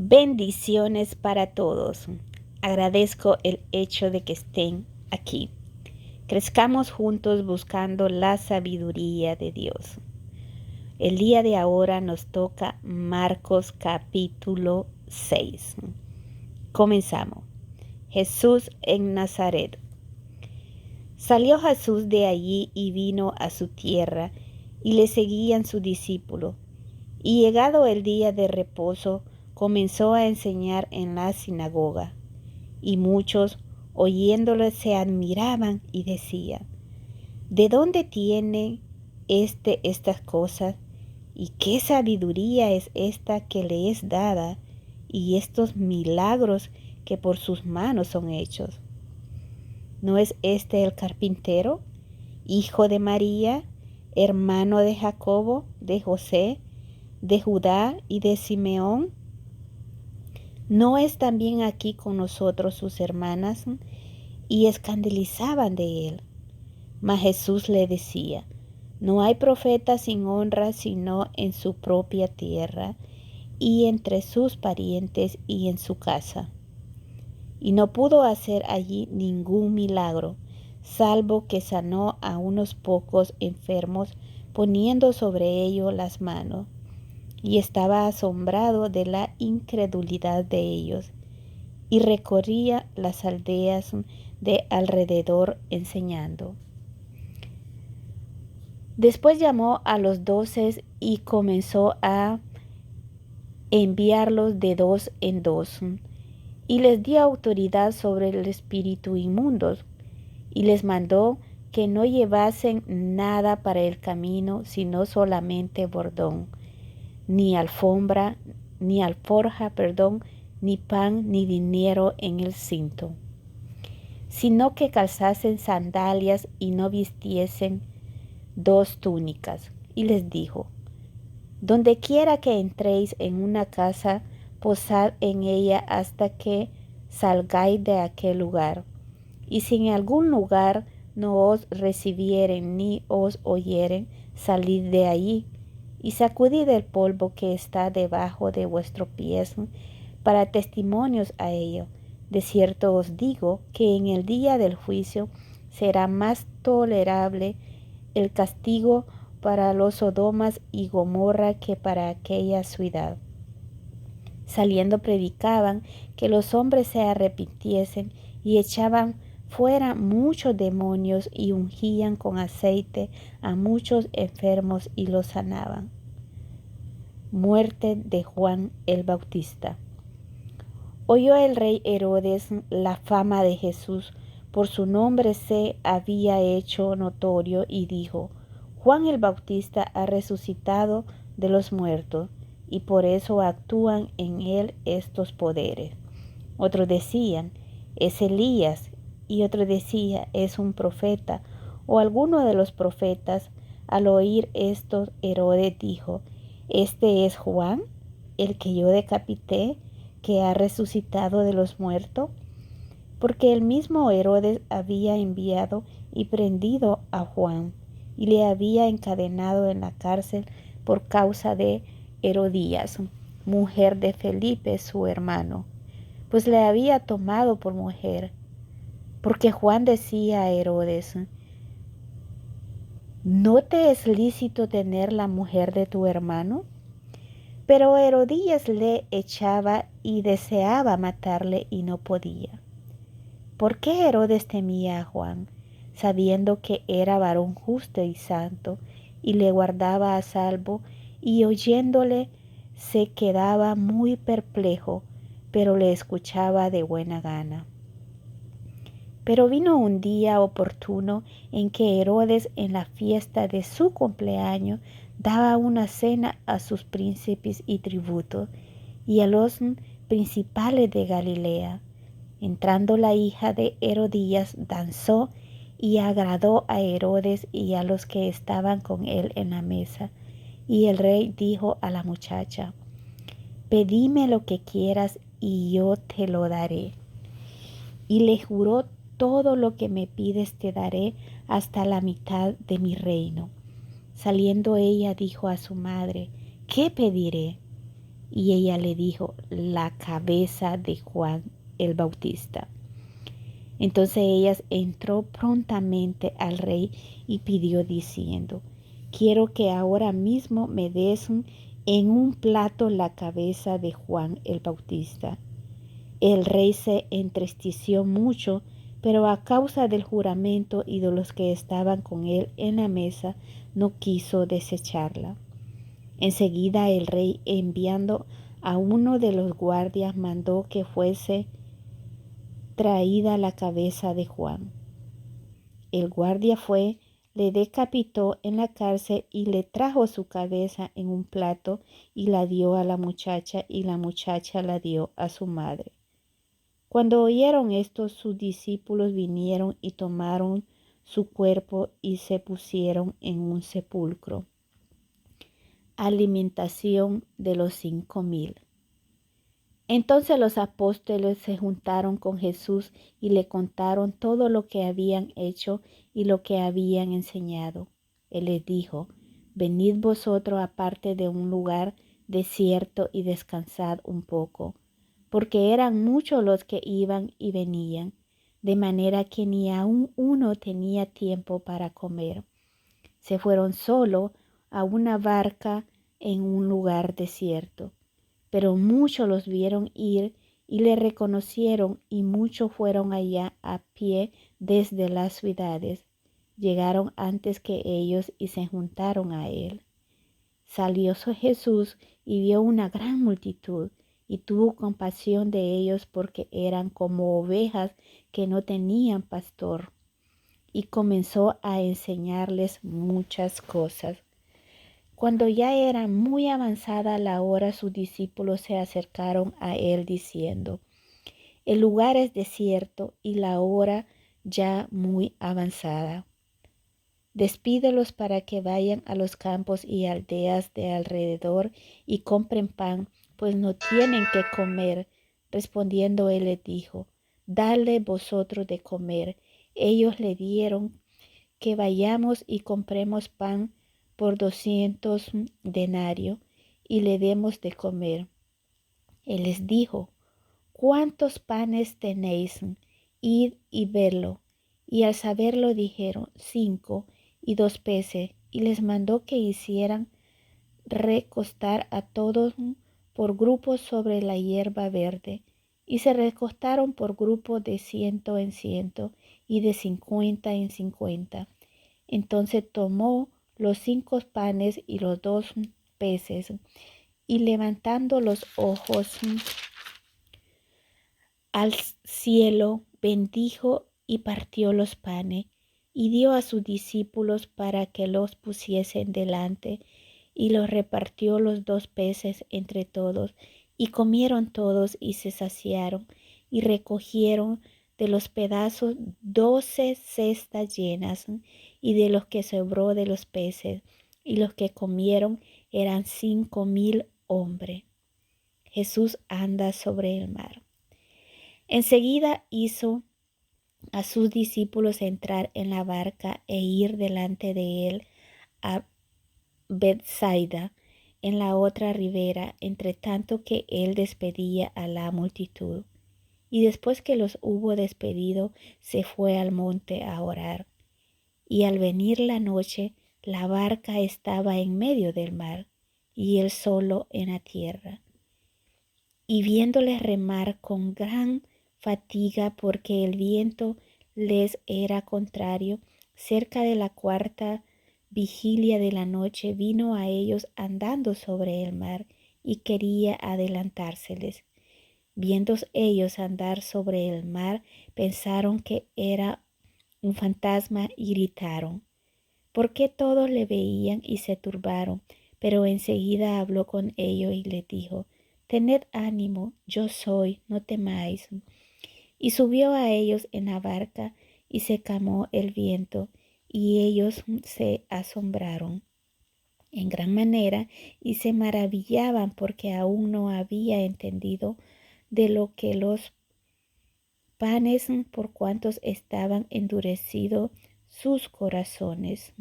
Bendiciones para todos. Agradezco el hecho de que estén aquí. Crezcamos juntos buscando la sabiduría de Dios. El día de ahora nos toca Marcos capítulo 6. Comenzamos. Jesús en Nazaret. Salió Jesús de allí y vino a su tierra, y le seguían sus discípulos. Y llegado el día de reposo, comenzó a enseñar en la sinagoga. Y muchos, oyéndole, se admiraban y decían: ¿de dónde tiene estas cosas? ¿Y qué sabiduría es esta que le es dada? Y estos milagros que por sus manos son hechos. ¿No es este el carpintero, hijo de María, hermano de Jacobo, de José, de Judá y de Simeón? ¿No es también aquí con nosotros sus hermanas? Y escandalizaban de él. Mas Jesús le decía: no hay profeta sin honra sino en su propia tierra y entre sus parientes y en su casa. Y no pudo hacer allí ningún milagro, salvo que sanó a unos pocos enfermos, poniendo sobre ellos las manos. Y estaba asombrado de la incredulidad de ellos, y recorría las aldeas de alrededor enseñando. Después llamó a los 12 y comenzó a enviarlos de 2 en 2, y les dio autoridad sobre el espíritu inmundo, y les mandó que no llevasen nada para el camino, sino solamente bordón, ni alforja, ni pan, ni dinero en el cinto, sino que calzasen sandalias y no vistiesen 2 túnicas. Y les dijo: donde quiera que entréis en una casa, posad en ella hasta que salgáis de aquel lugar. Y si en algún lugar no os recibieren ni os oyeren, salid de allí y sacudid el polvo que está debajo de vuestros pies para testimonios a ello. De cierto os digo que en el día del juicio será más tolerable el castigo para los Sodomas y Gomorra que para aquella ciudad. Saliendo predicaban que los hombres se arrepintiesen y echaban fuera muchos demonios y ungían con aceite a muchos enfermos y los sanaban. Muerte de Juan el Bautista. Oyó el rey Herodes la fama de Jesús, por su nombre se había hecho notorio, y dijo: Juan el Bautista ha resucitado de los muertos, y por eso actúan en él estos poderes. Otros decían: es Elías, y otro decía: es un profeta, o alguno de los profetas. Al oír esto, Herodes dijo: ¿este es Juan, el que yo decapité, que ha resucitado de los muertos? Porque el mismo Herodes había enviado y prendido a Juan, y le había encadenado en la cárcel por causa de Herodías, mujer de Felipe su hermano, pues le había tomado por mujer. Porque Juan decía a Herodes: ¿no te es lícito tener la mujer de tu hermano? Pero Herodías le echaba y deseaba matarle y no podía. ¿Por qué Herodes temía a Juan, sabiendo que era varón justo y santo, y le guardaba a salvo, y oyéndole se quedaba muy perplejo, pero le escuchaba de buena gana? Pero vino un día oportuno en que Herodes, en la fiesta de su cumpleaños, daba una cena a sus príncipes y tributos y a los principales de Galilea. Entrando la hija de Herodías, danzó y agradó a Herodes y a los que estaban con él en la mesa. Y el rey dijo a la muchacha: pedime lo que quieras y yo te lo daré. Y le juró: todo lo que me pides te daré, hasta la mitad de mi reino. Saliendo ella dijo a su madre: ¿qué pediré? Y ella le dijo, la cabeza de Juan el Bautista. Entonces ella entró prontamente al rey y pidió diciendo, quiero que ahora mismo me des en un plato la cabeza de Juan el Bautista. El rey se entristeció mucho, pero a causa del juramento y de los que estaban con él en la mesa, no quiso desecharla. Enseguida el rey, enviando a uno de los guardias, mandó que fuese traída la cabeza de Juan. El guardia fue, le decapitó en la cárcel y le trajo su cabeza en un plato y la dio a la muchacha y la muchacha la dio a su madre. Cuando oyeron esto, sus discípulos vinieron y tomaron su cuerpo y se pusieron en un sepulcro. Alimentación de los 5,000. Entonces los apóstoles se juntaron con Jesús y le contaron todo lo que habían hecho y lo que habían enseñado. Él les dijo, venid vosotros aparte de un lugar desierto y descansad un poco, porque eran muchos los que iban y venían, de manera que ni aun uno tenía tiempo para comer. Se fueron solo a una barca en un lugar desierto. Pero muchos los vieron ir y le reconocieron, y muchos fueron allá a pie desde las ciudades. Llegaron antes que ellos y se juntaron a él. Salió Jesús y vio una gran multitud, y tuvo compasión de ellos porque eran como ovejas que no tenían pastor, y comenzó a enseñarles muchas cosas. Cuando ya era muy avanzada la hora, sus discípulos se acercaron a él diciendo, el lugar es desierto y la hora ya muy avanzada. Despídelos para que vayan a los campos y aldeas de alrededor y compren pan, pues no tienen que comer. Respondiendo él les dijo, dadle vosotros de comer. Ellos le dieron que vayamos y compremos pan por 200 denarios y le demos de comer. Él les dijo, ¿cuántos panes tenéis? Id y verlo. Y al saberlo dijeron, 5 y 2 peces, y les mandó que hicieran recostar a todos por grupos sobre la hierba verde. Y se recostaron por grupos de 100 en 100 y de 50 en 50. Entonces tomó los 5 panes y los 2 peces, y levantando los ojos al cielo, bendijo y partió los panes, y dio a sus discípulos para que los pusiesen delante, y los repartió los 2 peces entre todos, y comieron todos y se saciaron, y recogieron de los pedazos 12 cestas llenas, y de los que sobró de los peces, y los que comieron eran 5,000 hombres. Jesús anda sobre el mar. Enseguida hizo a sus discípulos entrar en la barca e ir delante de él a Bethsaida, en la otra ribera, entre tanto que él despedía a la multitud. Y después que los hubo despedido, se fue al monte a orar. Y al venir la noche, la barca estaba en medio del mar, y él solo en la tierra. Y viéndoles remar con gran fatiga porque el viento les era contrario, cerca de la 4ª vigilia de la noche vino a ellos andando sobre el mar y quería adelantárseles. Viendo ellos andar sobre el mar, pensaron que era un fantasma y gritaron, porque todos le veían y se turbaron. Pero enseguida habló con ellos y les dijo, tened ánimo, yo soy, no temáis. Y subió a ellos en la barca y se calmó el viento, y ellos se asombraron en gran manera y se maravillaban porque aún no había entendido de lo que los panes, por cuantos estaban endurecidos sus corazones.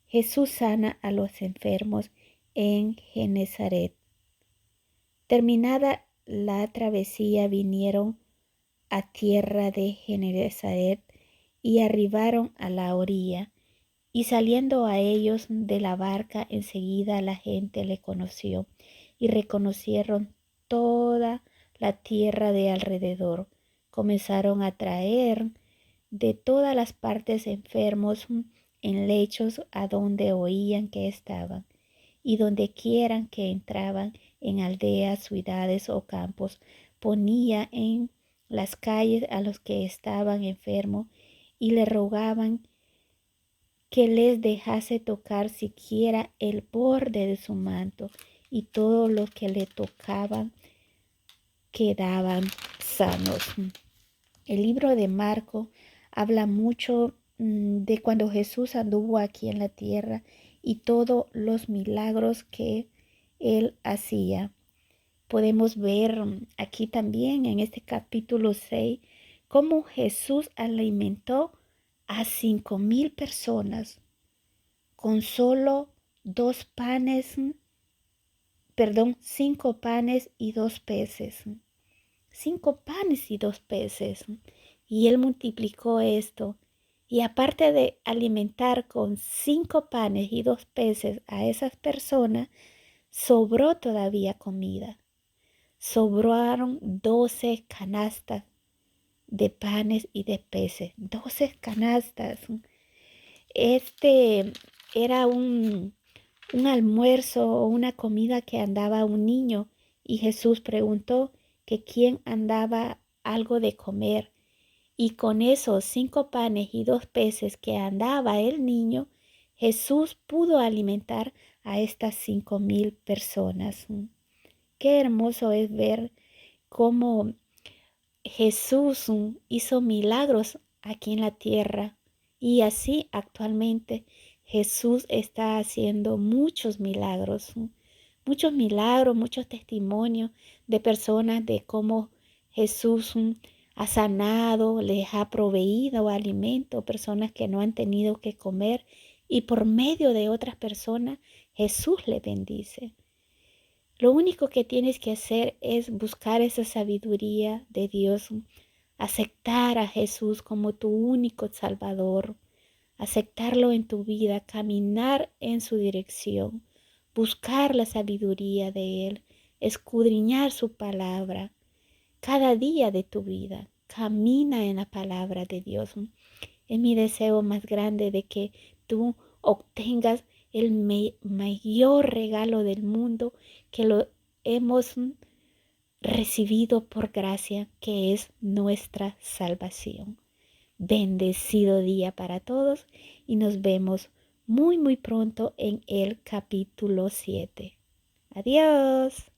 Jesús sana a los enfermos en Genezaret. Terminada la travesía, vinieron a tierra de Genesaret y arribaron a la orilla. Y saliendo a ellos de la barca, enseguida la gente le conoció y reconocieron toda la tierra de alrededor. Comenzaron a traer de todas las partes enfermos en lechos a donde oían que estaban, y donde quieran que entraban, en aldeas, ciudades o campos, ponía en las calles a los que estaban enfermos y le rogaban que les dejase tocar siquiera el borde de su manto, y todos los que le tocaban quedaban sanos. El libro de Marco habla mucho de cuando Jesús anduvo aquí en la tierra y todos los milagros que él hacía. Podemos ver aquí también en este capítulo 6 cómo Jesús alimentó a 5,000 personas con solo 5 panes y 2 peces. 5 panes y 2 peces. Y él multiplicó esto. Y aparte de alimentar con 5 panes y 2 peces a esas personas, sobró todavía comida. Sobraron 12 canastas de panes y de peces. 12 canastas. Este era un almuerzo o una comida que andaba un niño, y Jesús preguntó que quién andaba algo de comer, y con esos 5 panes y 2 peces que andaba el niño, Jesús pudo alimentar a estas 5,000 personas. Qué hermoso es ver cómo Jesús hizo milagros aquí en la tierra, y así actualmente Jesús está haciendo muchos milagros, muchos testimonios de personas de cómo Jesús ha sanado, les ha proveído alimento, personas que no han tenido que comer, y por medio de otras personas Jesús les bendice. Lo único que tienes que hacer es buscar esa sabiduría de Dios, aceptar a Jesús como tu único Salvador, aceptarlo en tu vida, caminar en su dirección, buscar la sabiduría de Él, escudriñar su palabra. Cada día de tu vida, camina en la palabra de Dios. Es mi deseo más grande de que tú obtengas el mayor regalo del mundo, que lo hemos recibido por gracia, que es nuestra salvación. Bendecido día para todos, y nos vemos muy pronto en el capítulo 7. Adiós.